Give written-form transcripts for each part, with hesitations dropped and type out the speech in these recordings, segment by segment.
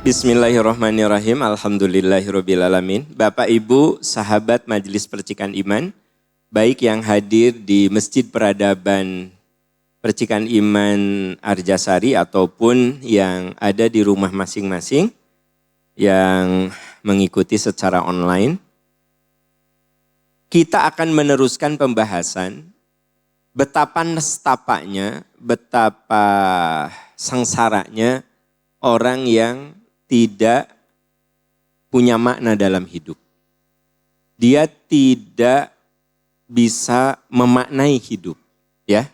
Bismillahirrahmanirrahim. Alhamdulillahirrabbilalamin. Bapak Ibu sahabat Majelis Percikan Iman, baik yang hadir di Masjid Peradaban Percikan Iman Arjasari ataupun yang ada di rumah masing-masing yang mengikuti secara online. Kita akan meneruskan pembahasan betapa nestapanya, betapa sengsaranya orang yang tidak punya makna dalam hidup. Dia tidak bisa memaknai hidup, ya.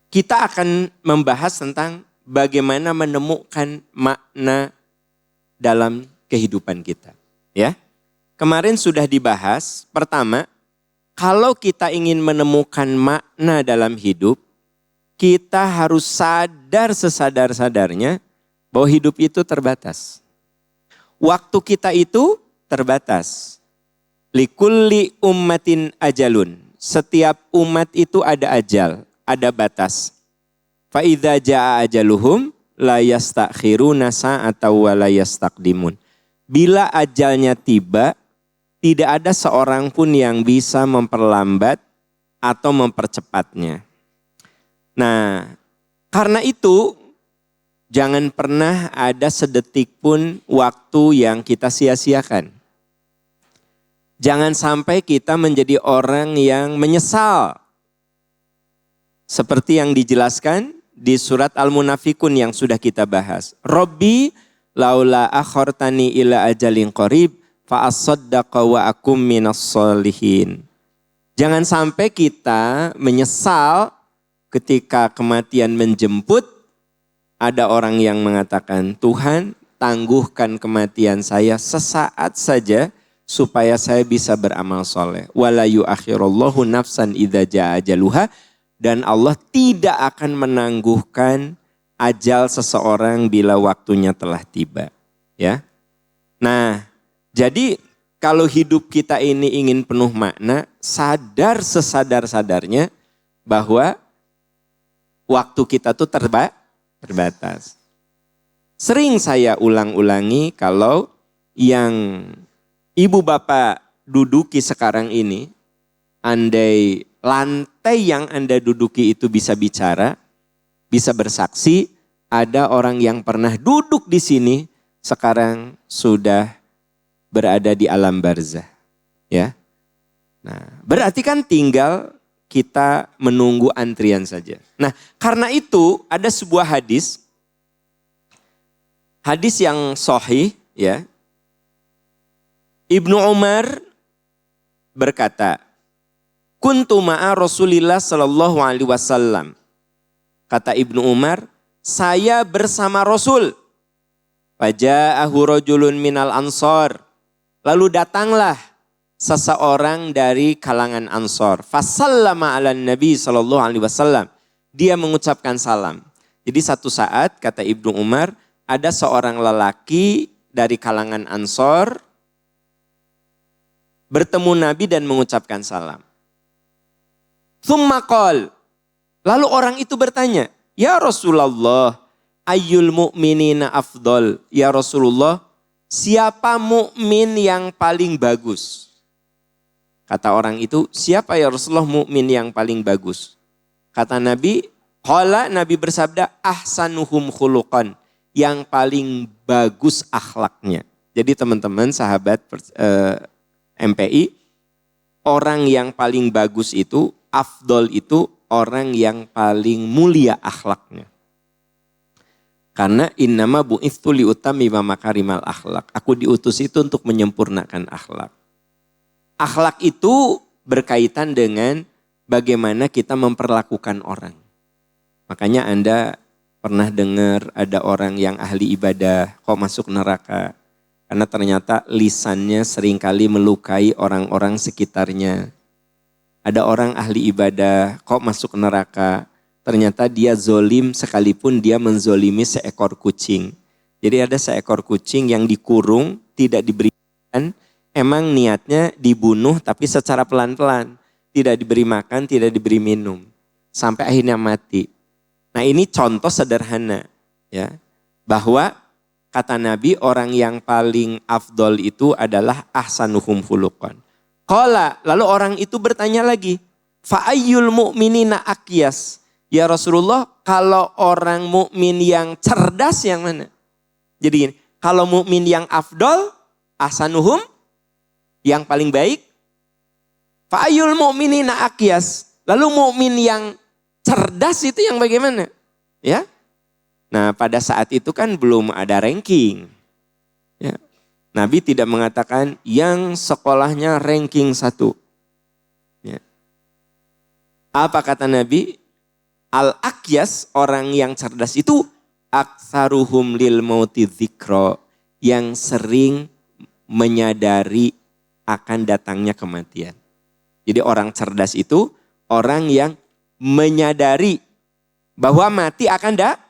Kita akan membahas tentang bagaimana menemukan makna dalam kehidupan kita, ya. Kemarin sudah dibahas, pertama, kalau kita ingin menemukan makna dalam hidup, kita harus sadar sesadar-sadarnya bahwa hidup itu terbatas. Waktu kita itu terbatas. Likulli ummatin ajalun. Setiap umat itu ada ajal, ada batas. Fa idza jaa ajaluhum la yastakhiruna sa'atan wa la yastaqdimun. Bila ajalnya tiba, tidak ada seorang pun yang bisa memperlambat atau mempercepatnya. Nah, karena itu jangan pernah ada sedetik pun waktu yang kita sia-siakan. Jangan sampai kita menjadi orang yang menyesal. Seperti yang dijelaskan di surat Al-Munafikun yang sudah kita bahas. Robbi laula akhortani ila ajalin qarib fa asaddaqa wa akum minas sholihin. Jangan sampai kita menyesal ketika kematian menjemput, ada orang yang mengatakan, Tuhan tangguhkan kematian saya sesaat saja supaya saya bisa beramal soleh. Wala yu'akhirullahu nafsan idza jaa ajaluha. Dan Allah tidak akan menangguhkan ajal seseorang bila waktunya telah tiba. Ya. Nah, jadi kalau hidup kita ini ingin penuh makna, sadar sesadar-sadarnya bahwa waktu kita tuh terbatas. Sering saya ulang-ulangi kalau yang ibu bapak duduki sekarang ini, andai lantai yang Anda duduki itu bisa bicara, bisa bersaksi, ada orang yang pernah duduk di sini, sekarang sudah berada di alam barzah. Ya. Nah, berarti kan tinggal kita menunggu antrian saja. Nah, karena itu ada sebuah hadis yang sahih, ya. Ibnu Umar berkata, "Kuntu ma'a Rasulillah sallallahu alaihi wasallam." Kata Ibnu Umar, saya bersama Rasul. Faja'ahu rajulun minal ansor. Lalu datanglah seseorang dari kalangan Ansor. Fasallama ala Nabi sallallahu alaihi wasallam. Dia mengucapkan salam. Jadi satu saat kata Ibnu Umar, ada seorang lelaki dari kalangan Ansor bertemu Nabi dan mengucapkan salam. Tsumma qala. Lalu orang itu bertanya, "Ya Rasulullah, ayyul mu'minina afdol?" Ya Rasulullah, siapa mukmin yang paling bagus? Kata orang itu, siapa ya Rasulullah mukmin yang paling bagus? Kata Nabi, Nabi bersabda, ahsanuhum khuluqan, yang paling bagus akhlaknya. Jadi teman-teman sahabat MPI, orang yang paling bagus itu, afdol itu orang yang paling mulia akhlaknya. Karena innama bu'itsu liutammima makarimal akhlak. Aku diutus itu untuk menyempurnakan akhlak. Akhlak itu berkaitan dengan bagaimana kita memperlakukan orang. Makanya Anda pernah dengar ada orang yang ahli ibadah kok masuk neraka. Karena ternyata lisannya seringkali melukai orang-orang sekitarnya. Ada orang ahli ibadah kok masuk neraka. Ternyata dia zolim sekalipun dia menzolimi seekor kucing. Jadi ada seekor kucing yang dikurung, tidak diberikan. Emang niatnya dibunuh tapi secara pelan-pelan. Tidak diberi makan, tidak diberi minum. Sampai akhirnya mati. Nah ini contoh sederhana. Ya. Bahwa kata Nabi orang yang paling afdol itu adalah ahsanuhum khuluqan. Qala, lalu orang itu bertanya lagi, fa ayyul mu'minina aqyas? Ya Rasulullah, kalau orang mukmin yang cerdas yang mana? Jadi gini, kalau mukmin yang afdol, ahsanuhum, yang paling baik. Fa ayyul mu'minina aqyas? Lalu mukmin yang cerdas itu yang bagaimana? Ya. Nah, pada saat itu kan belum ada ranking. Ya. Nabi tidak mengatakan yang sekolahnya ranking 1. Ya. Apa kata Nabi? Al-aqyas, orang yang cerdas itu aktsaruhum lil mauti dzikra, yang sering menyadari akan datangnya kematian. Jadi orang cerdas itu orang yang menyadari bahwa mati akan datang.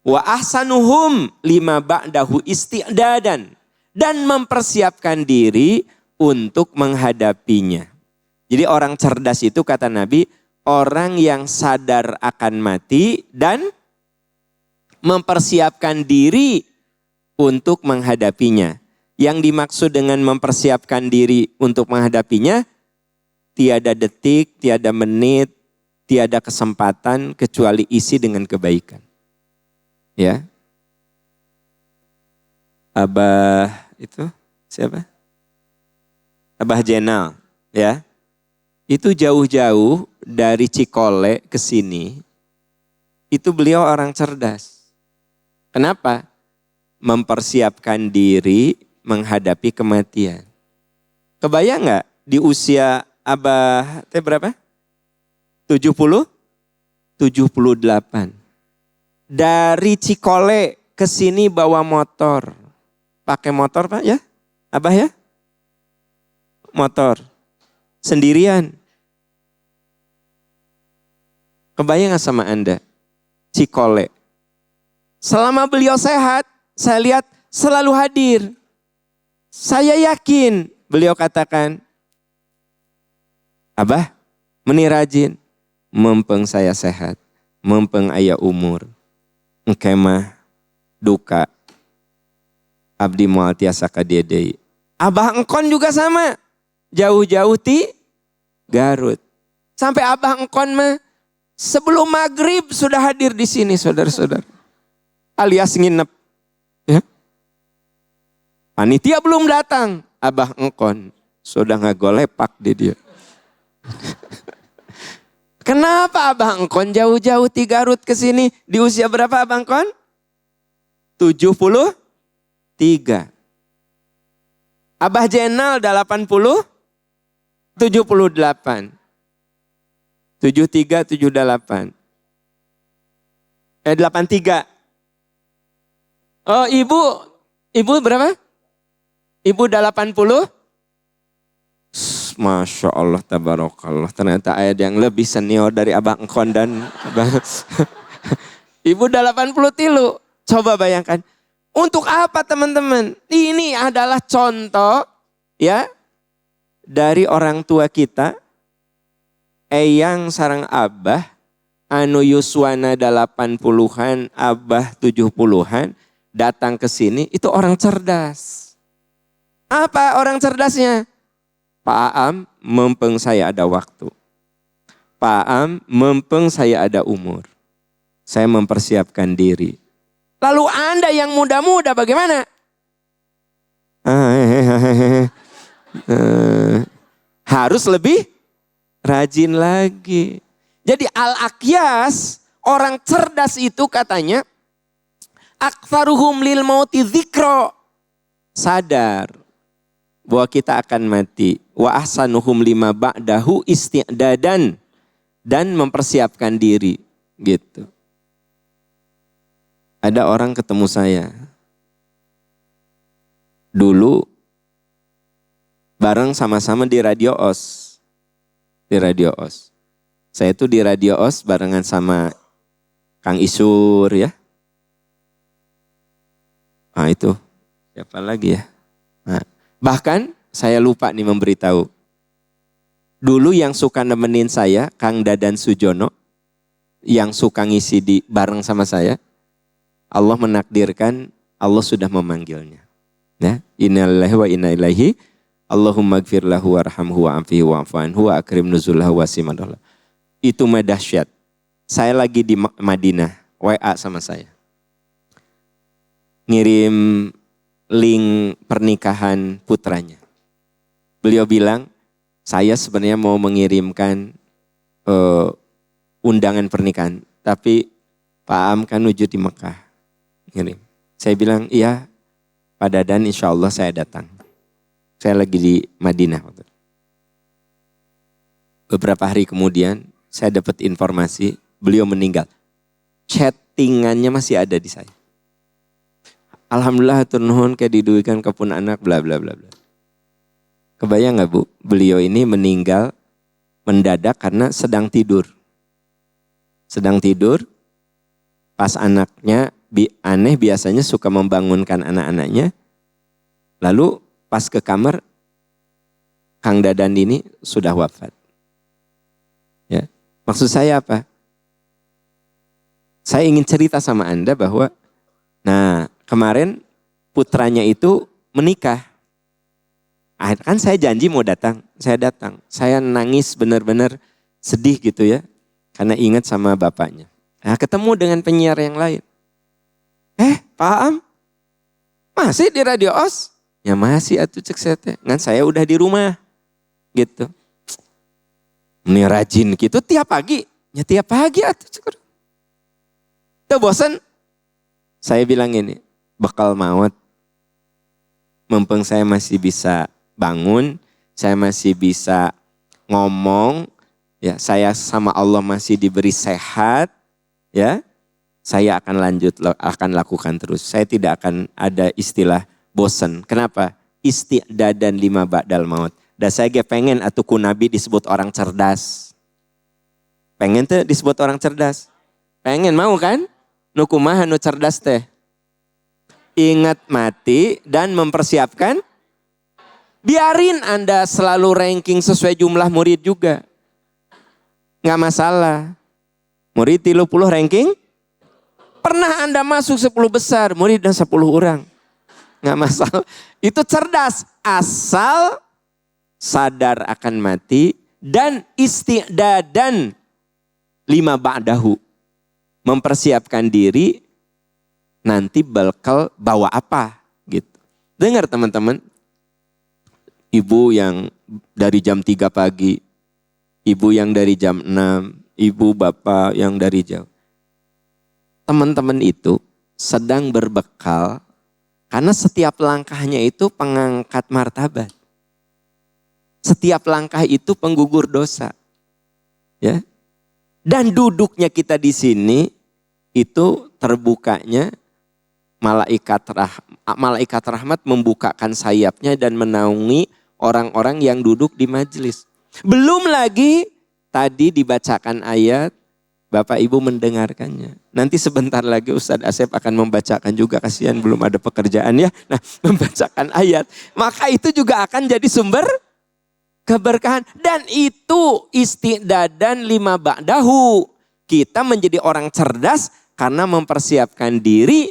Wa ahsanuhum lima ba'dahu isti'dadan, dan mempersiapkan diri untuk menghadapinya. Jadi orang cerdas itu kata Nabi, orang yang sadar akan mati dan mempersiapkan diri untuk menghadapinya. Yang dimaksud dengan mempersiapkan diri untuk menghadapinya, tiada detik, tiada menit, tiada kesempatan kecuali isi dengan kebaikan. Ya, Abah itu siapa? Abah Jenal, ya. Itu jauh-jauh dari Cikole ke sini. Itu beliau orang cerdas. Kenapa? Mempersiapkan diri menghadapi kematian. Kebayang nggak di usia Abah berapa? 70? 78. Dari Cikole ke sini bawa motor. Pakai motor Pak ya? Abah ya? Motor. Sendirian. Kebayang gak sama Anda? Cikole. Selama beliau sehat, saya lihat selalu hadir. Saya yakin, beliau katakan, Abah, meni rajin. Mempeng saya sehat. Mempeng aya umur. Engke mah duka. Abdi moal tiasa ka dieu deui. Abah engkon juga sama. Jauh-jauh ti Garut. Sampai Abah engkon mah sebelum maghrib sudah hadir di sini saudara-saudara. Alias nginep. Ya. Panitia belum datang. Abah engkon sudah ngagolepak di dia. Kenapa Abah engkon jauh-jauh di Garut ke sini? Di usia berapa Abah engkon? 73. Abah Jenal 80? 78. 73, 78. 83. Oh ibu berapa? Ibu 80? Masya Allah, tabarakallah. Ternyata ada yang lebih senior dari Abah engkon dan Abah. Ibu 83. Coba bayangkan. Untuk apa teman-teman? Ini adalah contoh ya dari orang tua kita. Eyang sareng Abah anu yuswana 80-an, Abah 70-an datang ke sini, itu orang cerdas. Apa orang cerdasnya? Pak Aam, mempeng saya ada waktu. Pak Aam, mempeng saya ada umur. Saya mempersiapkan diri. Lalu Anda yang muda-muda bagaimana? Harus lebih rajin lagi. Jadi al-aqyas, orang cerdas itu katanya, aktsaruhum lil mauti dzikra. Sadar bahwa kita akan mati. Wa ahsanuhum lima ba'dahu isti'dadan, dan mempersiapkan diri gitu. Ada orang ketemu saya dulu bareng sama-sama di Radio OS. Di Radio OS. Saya itu di Radio OS barengan sama Kang Isur ya. Nah itu siapa lagi ya? Nah, bahkan saya lupa nih memberitahu. Dulu yang suka nemenin saya, Kang Dadan Sujono, yang suka ngisi di bareng sama saya, Allah menakdirkan, Allah sudah memanggilnya. Ya, innalillahi wa inna ilaihi. Allahumma gfir lahu warhamhu wa'afihi wa'fu anhu wa akrim nuzulahu wa simadallah. Itu mah dahsyat. Saya lagi di Madinah, WA sama saya. Ngirim link pernikahan putranya. Beliau bilang, saya sebenarnya mau mengirimkan undangan pernikahan, tapi Pak Am kan wujud di Mekah. Ngirim. Saya bilang, iya Pak Dadan, insya Allah saya datang. Saya lagi di Madinah. Beberapa hari kemudian saya dapat informasi beliau meninggal. Chattingannya masih ada di saya. Alhamdulillah turnuhun kayak diduikan kepun anak bla bla bla bla. Kebayang nggak Bu? Beliau ini meninggal mendadak karena sedang tidur. Sedang tidur pas anaknya aneh biasanya suka membangunkan anak-anaknya. Lalu pas ke kamar, Kang Dadan ini sudah wafat. Ya, maksud saya apa? Saya ingin cerita sama Anda bahwa, nah kemarin putranya itu menikah. Kan saya janji mau datang, saya datang. Saya nangis benar-benar sedih gitu ya, karena ingat sama bapaknya. Nah ketemu dengan penyiar yang lain. Pak Am, masih di Radio Os? Ya masih atuh cek saya teh. Ngan saya udah di rumah. Gitu. Ini rajin gitu tiap pagi. Ya tiap pagi atuh cek. Tuh bosan. Saya bilang ini, bakal maut. Mumpung saya masih bisa bangun, saya masih bisa ngomong, ya saya sama Allah masih diberi sehat, ya. Saya akan lakukan terus. Saya tidak akan ada istilah bosan. Kenapa? Isti'dadan lima ba'dal maut. Dan saya pengen atuku Nabi disebut orang cerdas. Pengen tuh disebut orang cerdas. Pengen mau kan? Nukumaha nu cerdas teh. Ingat mati dan mempersiapkan. Biarin Anda selalu ranking sesuai jumlah murid juga. Nggak masalah. Murid 30 ranking. Pernah Anda masuk 10 besar, muridnya 10 orang. Nggak masalah. Itu cerdas. Asal sadar akan mati dan isti'dadan lima ba'dahu. Mempersiapkan diri nanti bakal bawa apa gitu. Dengar teman-teman. Ibu yang dari jam 3 pagi. Ibu yang dari jam 6. Ibu bapak yang dari jauh. Teman-teman itu sedang berbekal. Karena setiap langkahnya itu pengangkat martabat. Setiap langkah itu penggugur dosa. Ya. Dan duduknya kita di sini itu terbukanya malaikat rahmat membukakan sayapnya dan menaungi orang-orang yang duduk di majelis. Belum lagi tadi dibacakan ayat, Bapak Ibu mendengarkannya. Nanti sebentar lagi Ustadz Asep akan membacakan juga, kasihan belum ada pekerjaan ya. Nah, membacakan ayat. Maka itu juga akan jadi sumber keberkahan. Dan itu isti'dadan lima ba'dahu. Kita menjadi orang cerdas karena mempersiapkan diri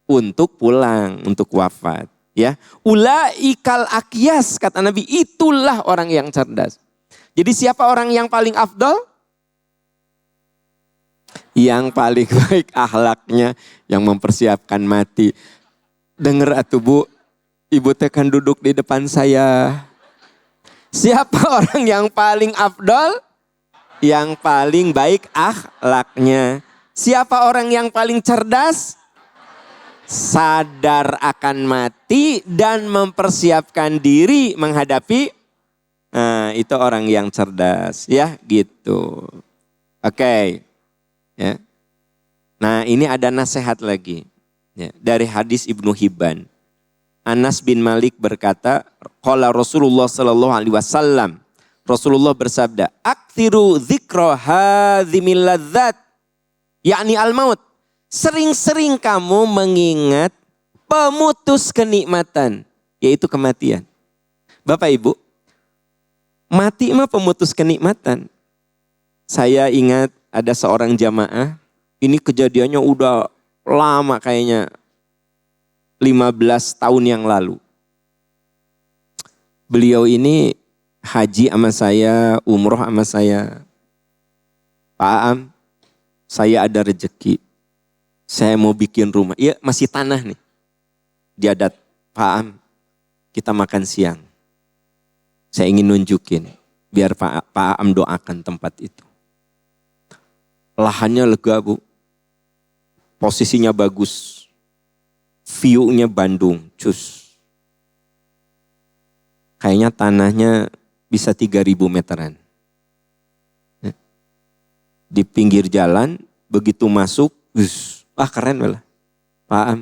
untuk pulang, untuk wafat. Ya, ulaikal akyas kata Nabi, itulah orang yang cerdas. Jadi siapa orang yang paling afdal? Yang paling baik akhlaknya, yang mempersiapkan mati. Dengar atuh Bu, Ibu teh kan duduk di depan saya. Siapa orang yang paling afdal? Yang paling baik akhlaknya. Siapa orang yang paling cerdas? Sadar akan mati dan mempersiapkan diri menghadapi. Nah, itu orang yang cerdas ya gitu. Oke. Ya. Nah ini ada nasihat lagi ya, dari hadis Ibnu Hibban. Anas bin Malik berkata, qala Rasulullah sallallahu alaihi wasallam. Rasulullah bersabda, aktsiru dzikra hadzimil ladzat, yakni al-maut. Sering-sering kamu mengingat pemutus kenikmatan, yaitu kematian. Bapak Ibu, mati mah pemutus kenikmatan. Saya ingat ada seorang jamaah, ini kejadiannya udah lama kayaknya 15 tahun yang lalu. Beliau ini haji sama saya, umroh sama saya. Pak Am, saya ada rezeki. Saya mau bikin rumah. Iya masih tanah nih. Dia ada, Pak Am, kita makan siang. Saya ingin nunjukin. Biar Pak Am doakan tempat itu. Lahannya lega Bu. Posisinya bagus. View-nya Bandung, cus. Kayaknya tanahnya bisa 3.000 meteran. Di pinggir jalan, begitu masuk, wah keren malah. Pak Am,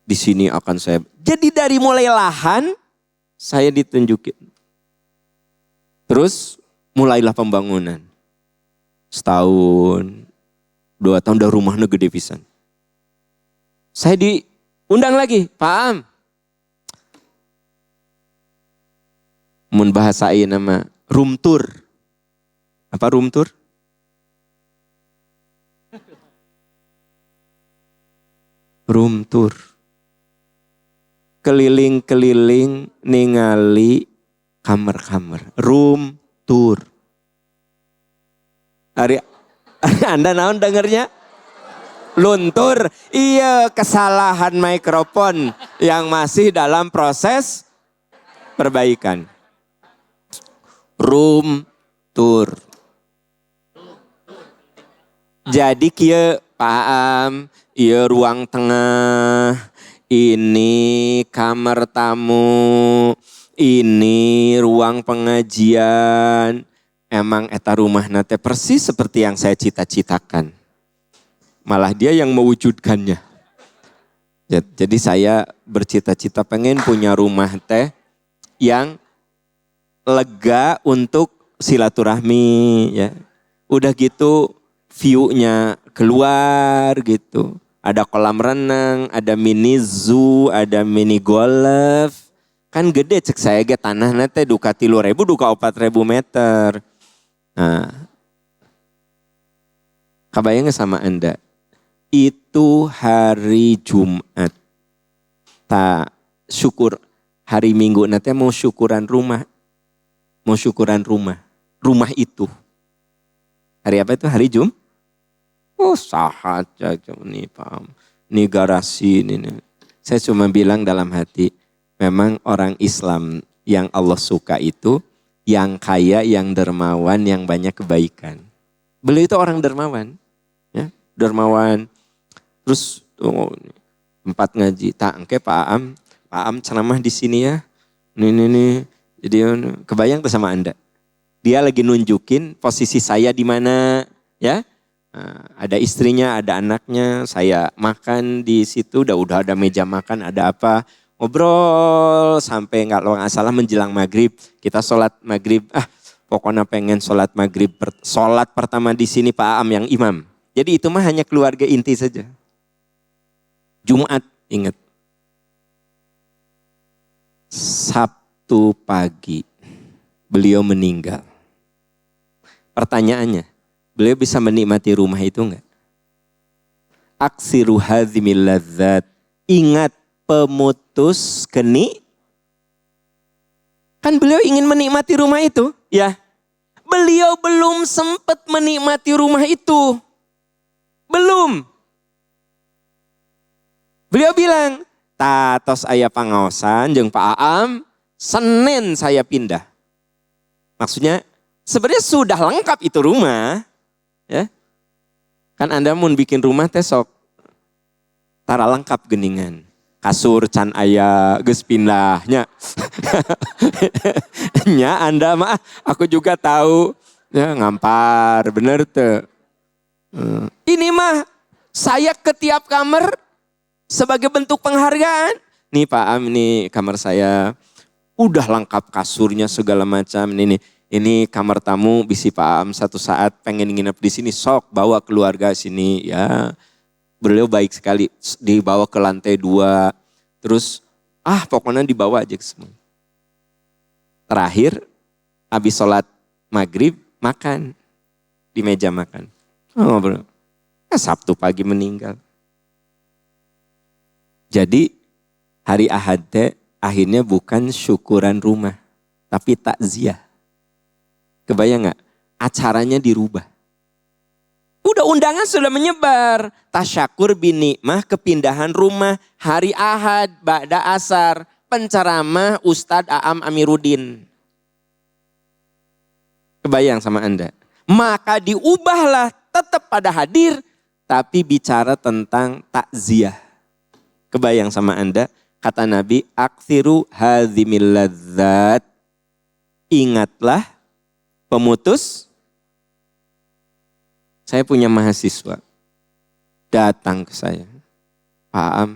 di sini akan saya. Jadi dari mulai lahan, saya ditunjukin. Terus mulailah pembangunan. Setahun, 2 tahun, udah rumahnya gede pisan. Saya diundang lagi, Pak Am. Mun bahasain nama room tour. Apa room tour? Room tour. Keliling-keliling ningali kamar-kamar. Room tour. Hari Anda naon dengernya? Luntur. Iya, kesalahan mikrofon yang masih dalam proses perbaikan. Room tour. Jadi kieu Pak Am, ieu ruang tengah, ini kamar tamu, ini ruang pengajian. Emang eta rumah nate persis seperti yang saya cita-citakan. Malah dia yang mewujudkannya. Jadi saya bercita-cita pengen punya rumah teh yang lega untuk silaturahmi ya. Udah gitu view-nya keluar gitu. Ada kolam renang, ada mini zoo, ada mini golf. Kan gede cek saya ge tanah nate duka 3.000 duka 4.000 meter. Nah, kabayang sama Anda? Itu hari Jumat. Tak syukur hari Minggu nanti mau syukuran rumah. Mau syukuran rumah. Rumah itu. Hari apa itu? Hari Oh sahat aja nih paham. Ini garasi ini. Saya cuma bilang dalam hati. Memang orang Islam yang Allah suka itu. Yang kaya, yang dermawan, yang banyak kebaikan. Beliau itu orang dermawan. Ya, dermawan. Terus tempat ngaji. Tak engke Pak Am ceramah di sini ya. Nih. Jadi kebayang tuh sama Anda. Dia lagi nunjukin posisi saya di mana, ya. Ada istrinya, ada anaknya, saya makan di situ, udah ada meja makan, ada apa, ngobrol sampai nggak salah menjelang maghrib, kita sholat maghrib, pokoknya pengen sholat maghrib, sholat pertama di sini Pak Am yang imam. Jadi itu mah hanya keluarga inti saja. Jumat, ingat. Sabtu pagi, beliau meninggal. Pertanyaannya, beliau bisa menikmati rumah itu enggak? Aksiru hazimil ladzat. Ingat pemutus geni. Kan beliau ingin menikmati rumah itu. Ya. Beliau belum sempat menikmati rumah itu. Belum. Beliau bilang, tatos aya pangaosan jeung Pak Aam, Senin saya pindah. Maksudnya sebenarnya sudah lengkap itu rumah. Ya. Kan Anda mau bikin rumah tesok. Tara lengkap geningan. Kasur can aya geus pindahnya. Nya Anda mah aku juga tahu. Ya ngampar bener tuh. Ini mah saya ke tiap kamar sebagai bentuk penghargaan. Nih Pak Am, ini kamar saya. Udah lengkap kasurnya segala macam. Ini kamar tamu bisi Pak Am satu saat pengen nginep di sini, sok bawa keluarga sini ya. Beliau baik sekali, dibawa ke lantai 2. Terus pokoknya dibawa aja ke semua. Terakhir habis sholat maghrib makan di meja makan. Ngobrol. Sabtu pagi meninggal. Jadi hari Ahad akhirnya bukan syukuran rumah, tapi takziah. Kebayang nggak? Acaranya dirubah. Udah undangan sudah menyebar. Tasyakur bin nikmah, kepindahan rumah, hari Ahad, ba'da asar, penceramah Ustadz Aam Amiruddin. Kebayang sama Anda? Maka diubahlah, tetap pada hadir, tapi bicara tentang takziah. Kebayang sama Anda? Kata Nabi, akthiru hazimil ladzat. Ingatlah pemutus. Saya punya mahasiswa datang ke saya. Pak Am,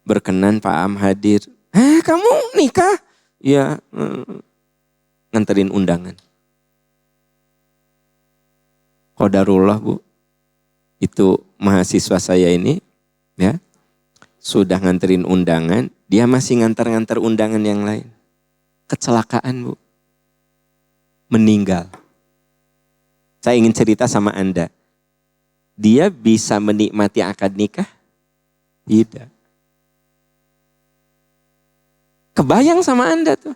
berkenan Pak Am hadir. Kamu nikah? Ya, nganterin undangan. Qadarullah Bu, itu mahasiswa saya ini ya sudah nganterin undangan, dia masih nganter-nganter undangan yang lain. Kecelakaan Bu, meninggal. Saya ingin cerita sama Anda. Dia bisa menikmati akad nikah? Tidak. Kebayang sama Anda tuh.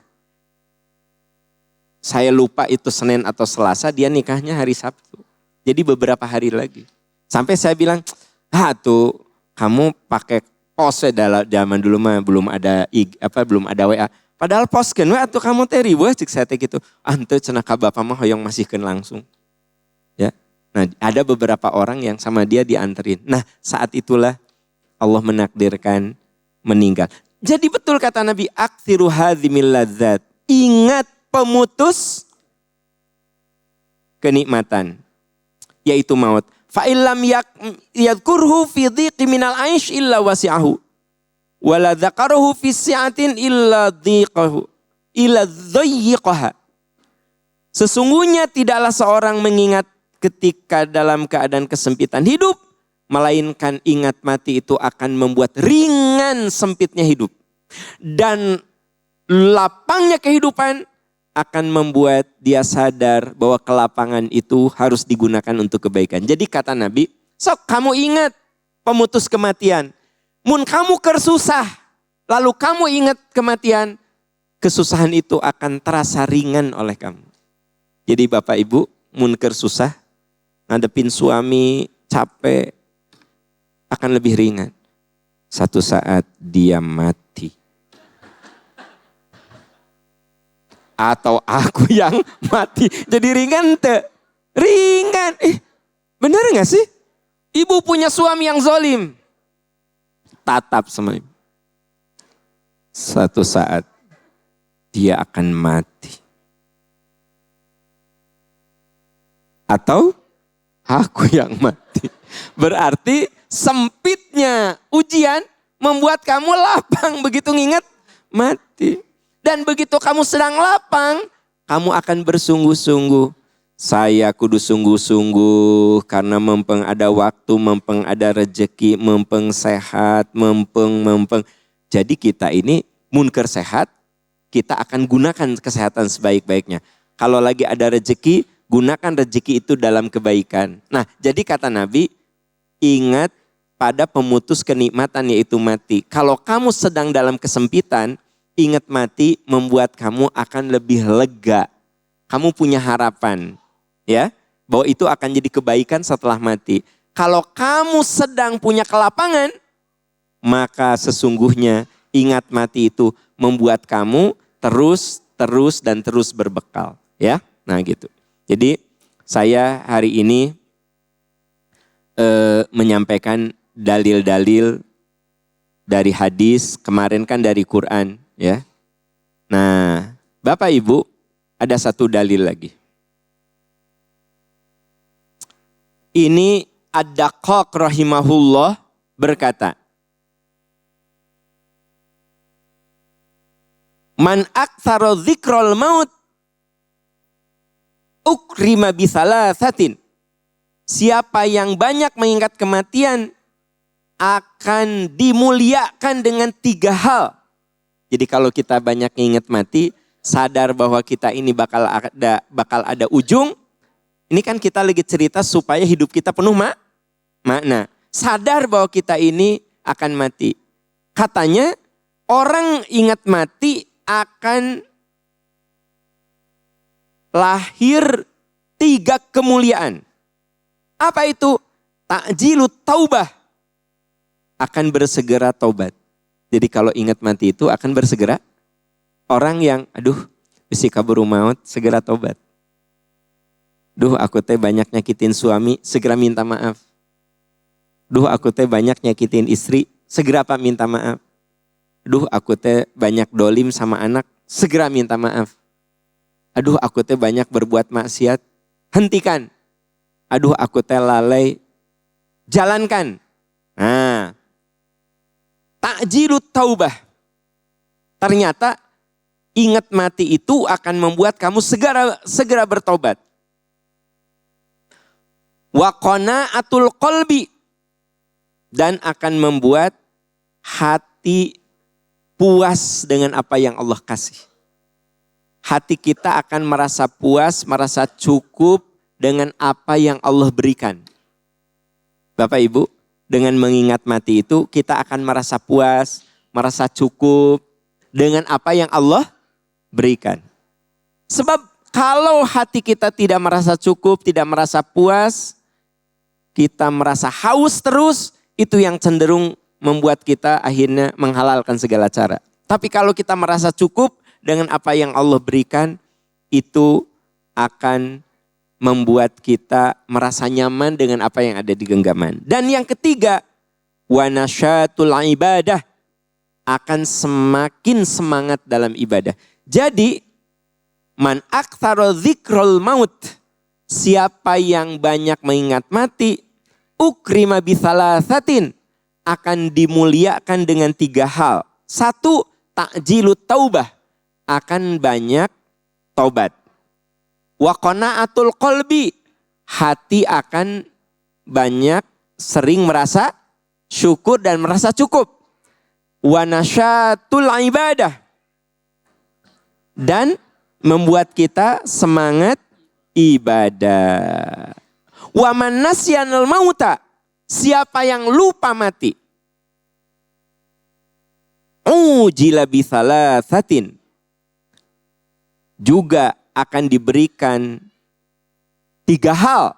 Saya lupa itu Senin atau Selasa, dia nikahnya hari Sabtu. Jadi beberapa hari lagi. Sampai saya bilang, tuh kamu pakai pos dalam zaman dulu mah belum ada WA. Padahal pos kan WA tuh kamu teh ribuh cik saya teh gitu. Ante cenah ka bapak mah hoyong masihkeun langsung. Ya. Nah, ada beberapa orang yang sama dia dianterin. Nah, saat itulah Allah menakdirkan meninggal. Jadi betul kata Nabi, aktsiru hadzimil ladzat. Ingat pemutus kenikmatan, yaitu maut. Fa illam yadhkurhu fi dhiqi minal aish illa wasi'ahu. Wala dzakarahu fi si'atin illa dhiqahu. Illa dhayyiqaha. Sesungguhnya tidaklah seorang mengingat ketika dalam keadaan kesempitan hidup, melainkan ingat mati itu akan membuat ringan sempitnya hidup. Dan lapangnya kehidupan akan membuat dia sadar bahwa kelapangan itu harus digunakan untuk kebaikan. Jadi kata Nabi, sok kamu ingat pemutus kematian. Mun kamu kersusah, lalu kamu ingat kematian, kesusahan itu akan terasa ringan oleh kamu. Jadi Bapak Ibu, mun kersusah, ngadepin suami capek akan lebih ringan. Satu saat dia mati. Atau aku yang mati. Jadi ringan te. Ringan. Bener gak sih? Ibu punya suami yang zalim. Tatap sama ibu. Satu saat dia akan mati. Atau aku yang mati. Berarti sempitnya ujian membuat kamu lapang begitu nginget mati. Dan begitu kamu sedang lapang, kamu akan bersungguh-sungguh. Saya kudu sungguh-sungguh karena mempeng ada waktu, mempeng ada rejeki, mempeng sehat, mempeng. Jadi kita ini munker sehat, kita akan gunakan kesehatan sebaik-baiknya. Kalau lagi ada rejeki, gunakan rejeki itu dalam kebaikan. Nah, jadi kata Nabi, ingat pada pemutus kenikmatan yaitu mati. Kalau kamu sedang dalam kesempitan, ingat mati membuat kamu akan lebih lega. Kamu punya harapan, ya, bahwa itu akan jadi kebaikan setelah mati. Kalau kamu sedang punya kelapangan, maka sesungguhnya ingat mati itu membuat kamu terus berbekal, ya. Nah, gitu. Jadi saya hari ini menyampaikan dalil-dalil dari hadis, kemarin kan dari Quran, ya. Nah, Bapak Ibu, ada satu dalil lagi. Ini Ad-Daqqaq rahimahullah berkata, man aktsara dzikral maut ukrima bisalatsatin. Siapa yang banyak mengingat kematian akan dimuliakan dengan 3 hal. Jadi kalau kita banyak ingat mati, sadar bahwa kita ini bakal ada ujung. Ini kan kita lagi cerita supaya hidup kita penuh makna. Sadar bahwa kita ini akan mati. Katanya orang ingat mati akan lahir 3 kemuliaan. Apa itu? Ta'jilut taubah. Akan bersegera taubat. Jadi kalau ingat mati itu akan bersegera. Orang yang bisi kaburu maut, segera taubat. Duh, aku teh banyak nyakitin suami, segera minta maaf. Duh, aku teh banyak nyakitin istri, segera Pak minta maaf. Duh, aku teh banyak dolim sama anak, segera minta maaf. Aduh, aku teh banyak berbuat maksiat, hentikan. Aduh, aku teh lalai, jalankan. Nah, ta'jilut taubah. Ternyata ingat mati itu akan membuat kamu segera bertobat. Wa qana'atul qalbi, dan akan membuat hati puas dengan apa yang Allah kasih. Hati kita akan merasa puas, merasa cukup dengan apa yang Allah berikan. Bapak Ibu, dengan mengingat mati itu kita akan merasa puas, merasa cukup dengan apa yang Allah berikan. Sebab kalau hati kita tidak merasa cukup, tidak merasa puas, kita merasa haus terus, itu yang cenderung membuat kita akhirnya menghalalkan segala cara. Tapi kalau kita merasa cukup dengan apa yang Allah berikan, itu akan membuat kita merasa nyaman dengan apa yang ada di genggaman. Dan yang ketiga, wa nasyatul ibadah, akan semakin semangat dalam ibadah. Jadi, man aktsara dzikrul maut, siapa yang banyak mengingat mati, ukrima bisalasatin, akan dimuliakan dengan 3 hal. 1, ta'jilut taubah, akan banyak taubat. Wa qana'atul qalbi, hati akan banyak sering merasa syukur dan merasa cukup. Wa nasyatul ibadah, dan membuat kita semangat ibadah. Wa man nasyanal mauta, siapa yang lupa mati, ujila bisalasatin, juga akan diberikan 3 hal.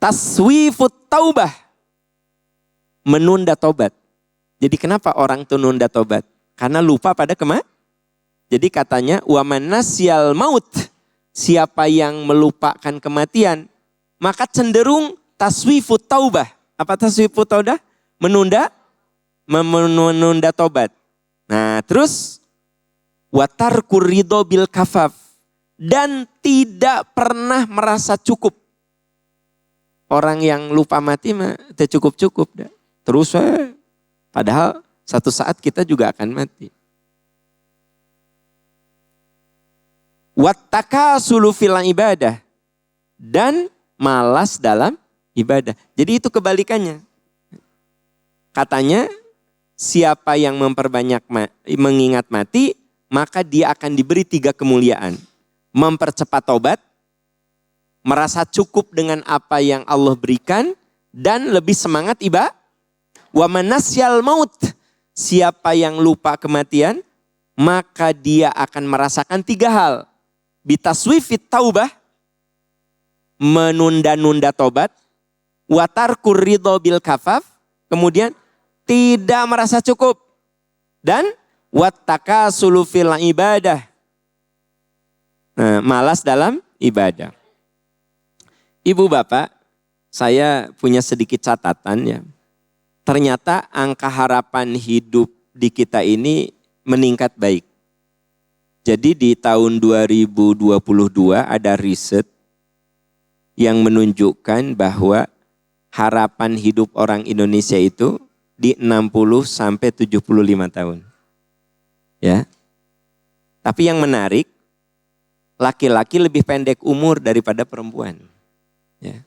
Taswifut taubah, menunda tobat. Jadi kenapa orang itu nunda tobat? Karena lupa pada Jadi katanya wa man nasyal maut, siapa yang melupakan kematian, maka cenderung taswifut taubah. Apa taswifut taubah? Menunda tobat. Nah, terus watarkur ridho bil kafaf, dan tidak pernah merasa cukup. Orang yang lupa mati mah cukup dah. Terus padahal satu saat kita juga akan mati. Wattakasulu fil ibadah, dan malas dalam ibadah. Jadi itu kebalikannya. Katanya siapa yang memperbanyak mengingat mati, maka dia akan diberi 3 kemuliaan. Mempercepat tobat, merasa cukup dengan apa yang Allah berikan, dan lebih semangat ibadah. Wa manasyal maut, siapa yang lupa kematian, maka dia akan merasakan 3 hal. Bitaswifit taubah, menunda-nunda tobat. Watarkur ridho bil kafaf, kemudian tidak merasa cukup. Dan wattakasulu fil ibadah, malas dalam ibadah. Ibu bapak, saya punya sedikit catatan ya. Ternyata angka harapan hidup di kita ini meningkat baik. Jadi di tahun 2022 ada riset yang menunjukkan bahwa harapan hidup orang Indonesia itu di 60 sampai 75 tahun. Ya. Tapi yang menarik, laki-laki lebih pendek umur daripada perempuan. Ya.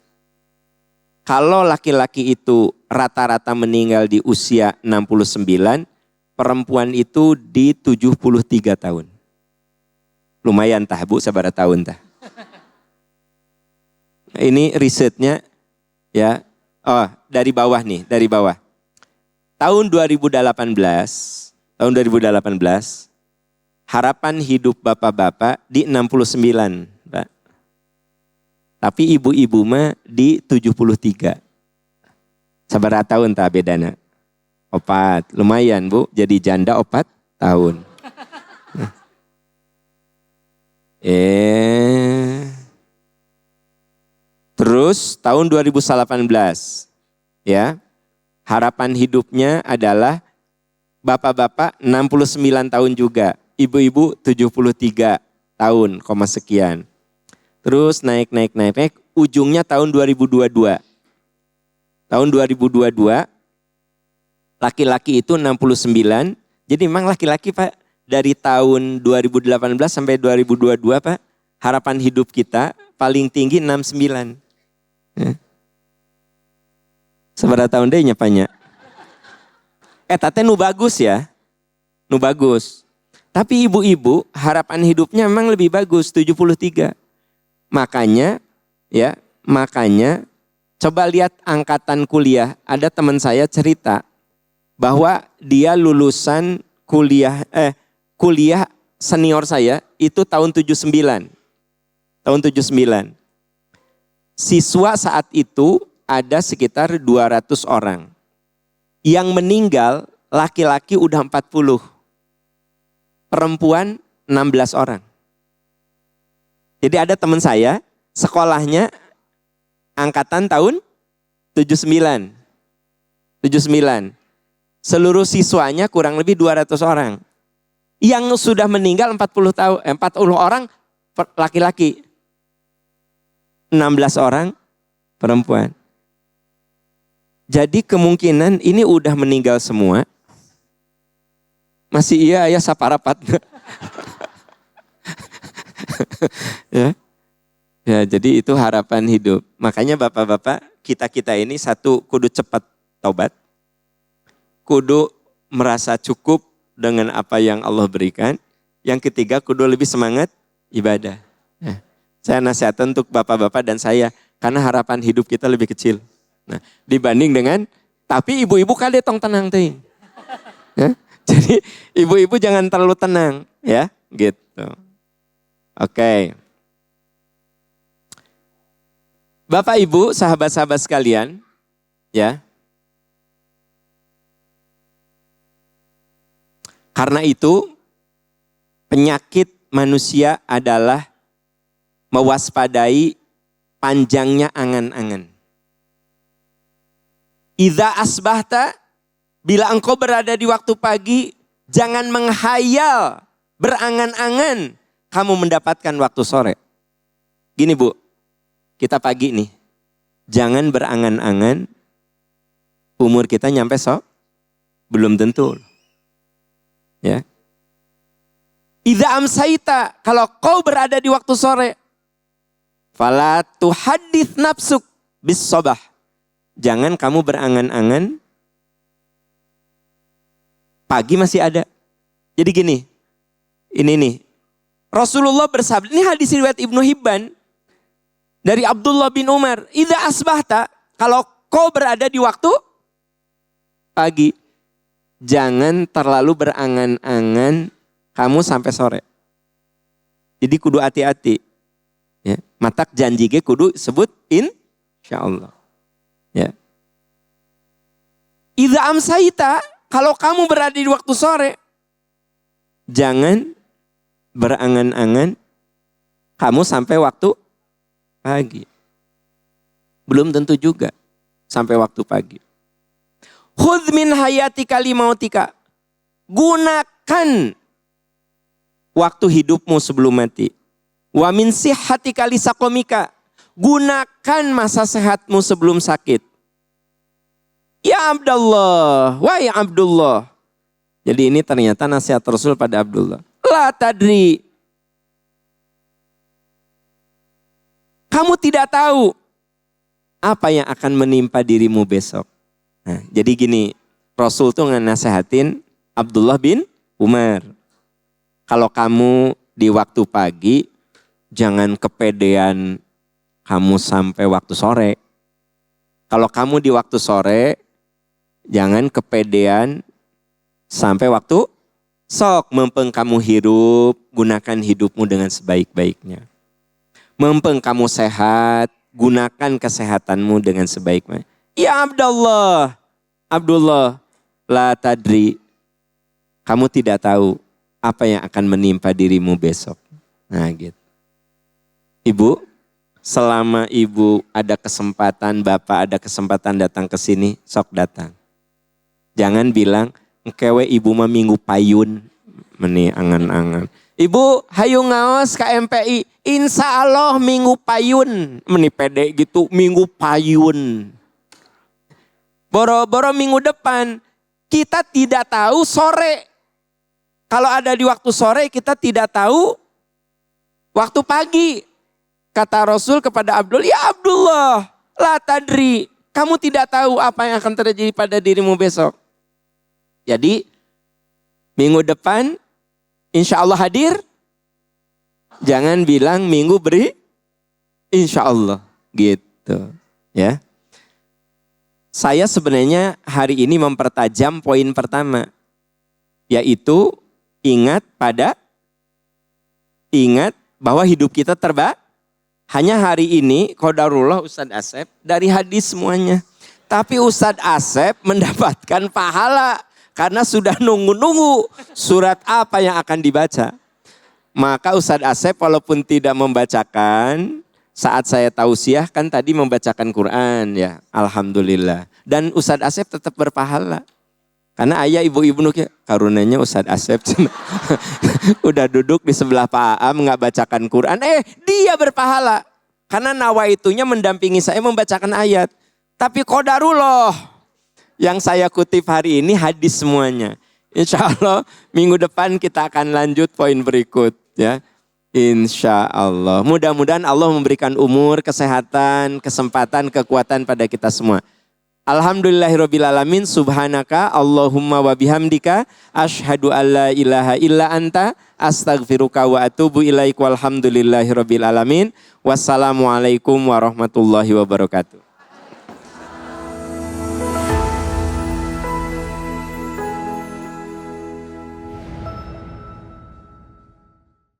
Kalau laki-laki itu rata-rata meninggal di usia 69, perempuan itu di 73 tahun. Lumayan tah Bu, sabara tahun tah. Ini risetnya ya. Oh, dari bawah nih, dari bawah. tahun 2018, harapan hidup bapak-bapak di 69, Pak. Tapi ibu-ibu mah di 73. Sabaraha tahun tak bedana? 4, lumayan Bu, jadi janda 4 tahun. Terus tahun 2018, ya, harapan hidupnya adalah bapak-bapak 69 tahun juga, ibu-ibu 73 tahun, sekian. Terus naik, ujungnya tahun 2022. Tahun 2022, laki-laki itu 69, jadi memang laki-laki Pak, dari tahun 2018 sampai 2022 Pak, harapan hidup kita paling tinggi 69. Ya. Seberapa tahun deh nyapanya? Tate nu bagus ya, nu bagus. Tapi ibu-ibu harapan hidupnya memang lebih bagus, 73. Makanya coba lihat angkatan kuliah. Ada teman saya cerita bahwa dia lulusan kuliah senior saya itu tahun 79. Tahun 79. Siswa saat itu ada sekitar 200 orang. Yang meninggal laki-laki udah 40. Perempuan 16 orang. Jadi ada teman saya sekolahnya angkatan tahun 79. Seluruh siswanya kurang lebih 200 orang. Yang sudah meninggal 40 orang laki-laki. 16 orang perempuan. Jadi kemungkinan ini udah meninggal semua. Masih iya ya saparapat. Ya, jadi itu harapan hidup. Makanya bapak-bapak, kita ini satu, kudu cepat taubat. Kudu merasa cukup dengan apa yang Allah berikan. Yang ketiga, kudu lebih semangat ibadah. Ya. Saya nasihatkan untuk bapak-bapak dan saya, karena harapan hidup kita lebih kecil. Nah, dibanding dengan, tapi ibu-ibu kade tong tenang teh. Ya? Jadi ibu-ibu jangan terlalu tenang, ya, gitu. Oke. Bapak Ibu, sahabat-sahabat sekalian, ya. Karena itu penyakit manusia adalah mewaspadai panjangnya angan-angan. Idza asbahta, bila engkau berada di waktu pagi, jangan menghayal, berangan-angan kamu mendapatkan waktu sore. Gini Bu, kita pagi nih, jangan berangan-angan umur kita nyampe belum tentu. Ya. Idza amsaita, kalau kau berada di waktu sore, fala tuhaddits nafsuk bis sobah. Jangan kamu berangan-angan pagi masih ada. Jadi gini, ini nih, Rasulullah bersabda, ini hadis riwayat Ibnu Hibban dari Abdullah bin Umar, idza asbahta, kalau kau berada di waktu pagi, jangan terlalu berangan-angan kamu sampai sore. Jadi kudu hati-hati. Ya, matak janji ge kudu sebut insyaallah. Ya. Idza amsaita, kalau kamu berada di waktu sore, jangan berangan-angan kamu sampai waktu pagi. Belum tentu juga sampai waktu pagi. Khudh min hayatika limautika. Gunakan waktu hidupmu sebelum mati. Wa min sihhatika lisaqomika. Gunakan masa sehatmu sebelum sakit. Ya Abdullah, wahai Abdullah. Jadi ini ternyata nasihat Rasul pada Abdullah. La tadri. Kamu tidak tahu apa yang akan menimpa dirimu besok. Nah, jadi gini, Rasul tuh nasihatin Abdullah bin Umar. Kalau kamu di waktu pagi, jangan kepedean kamu sampai waktu sore. Kalau kamu di waktu sore, Jangan kepedean sampai waktu sok. Mempeng kamu hidup, gunakan hidupmu dengan sebaik-baiknya. Mempeng kamu sehat, gunakan kesehatanmu dengan sebaik-baiknya. Ya Abdullah, la tadri. Kamu tidak tahu apa yang akan menimpa dirimu besok. Nah gitu. Ibu, selama ibu ada kesempatan, bapak ada kesempatan datang ke sini, sok datang. Jangan bilang, engkewe ibu mah minggu payun. Meni angan-angan. Ibu, hayu ngaos ke MPI. Insya Allah minggu payun. Meni pede gitu, minggu payun. Boro-boro minggu depan. Kita tidak tahu sore. Kalau ada di waktu sore, kita tidak tahu waktu pagi. Kata Rasul kepada Abdul, ya Abdullah, la tadri. Kamu tidak tahu apa yang akan terjadi pada dirimu besok. Jadi minggu depan insya Allah hadir. Jangan bilang minggu beri insya Allah gitu ya. Saya sebenarnya hari ini mempertajam poin pertama. Yaitu ingat bahwa hidup kita hanya hari ini qadarullah Ustadz Asep dari hadis semuanya. Tapi Ustadz Asep mendapatkan pahala. Karena sudah nunggu-nunggu surat apa yang akan dibaca. Maka Ustadz Asep walaupun tidak membacakan, saat saya tausiah kan tadi membacakan Quran ya. Alhamdulillah. Dan Ustadz Asep tetap berpahala. Karena ayah ibu-ibu nuki, karunanya Ustadz Asep. Udah duduk di sebelah Pak Aam gak bacakan Quran. Dia berpahala. Karena nawaitunya mendampingi saya membacakan ayat. Tapi qadarullah. Yang saya kutip hari ini hadis semuanya. Insya Allah minggu depan kita akan lanjut poin berikut ya. Insya Allah. Mudah-mudahan Allah memberikan umur, kesehatan, kesempatan, kekuatan pada kita semua. Alhamdulillahirrabbilalamin. Subhanaka Allahumma wa bihamdika. Ashhadu an la ilaha illa anta. Astaghfiruka wa atubu ilaik. Walhamdulillahirrabbilalamin. Wassalamualaikum warahmatullahi wabarakatuh.